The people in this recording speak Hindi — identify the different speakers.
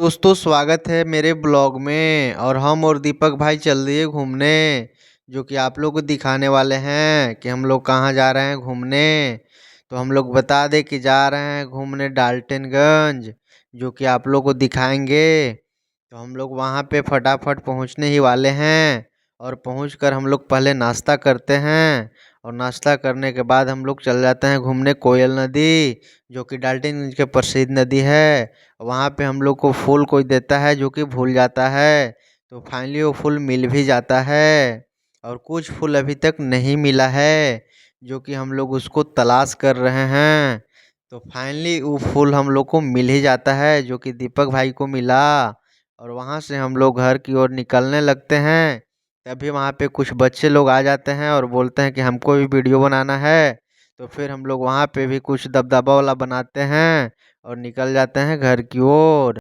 Speaker 1: दोस्तों स्वागत है मेरे ब्लॉग में। और हम और दीपक भाई चल दिए घूमने, जो कि आप लोग को दिखाने वाले हैं कि हम लोग कहाँ जा रहे हैं घूमने। तो हम लोग बता दें कि जा रहे हैं घूमने डाल्टनगंज, जो कि आप लोग को दिखाएंगे। तो हम लोग वहाँ पे फटाफट पहुँचने ही वाले हैं। और पहुँचकर हम लोग पहले नाश्ता करते हैं, और नाश्ता करने के बाद हम लोग चल जाते हैं घूमने कोयल नदी, जो कि डाल्टनगंज की प्रसिद्ध नदी है। वहाँ पे हम लोग को फूल कोई देता है जो कि भूल जाता है, तो फाइनली वो फूल मिल भी जाता है। और कुछ फूल अभी तक नहीं मिला है, जो कि हम लोग उसको तलाश कर रहे हैं। तो फाइनली वो फूल हम लोग को मिल ही जाता है, जो कि दीपक भाई को मिला। और वहाँ से हम लोग घर की ओर निकलने लगते हैं। तभी वहाँ पे कुछ बच्चे लोग आ जाते हैं और बोलते हैं कि हमको भी वीडियो बनाना है। तो फिर हम लोग वहाँ पे भी कुछ दबदबा वाला बनाते हैं और निकल जाते हैं घर की ओर।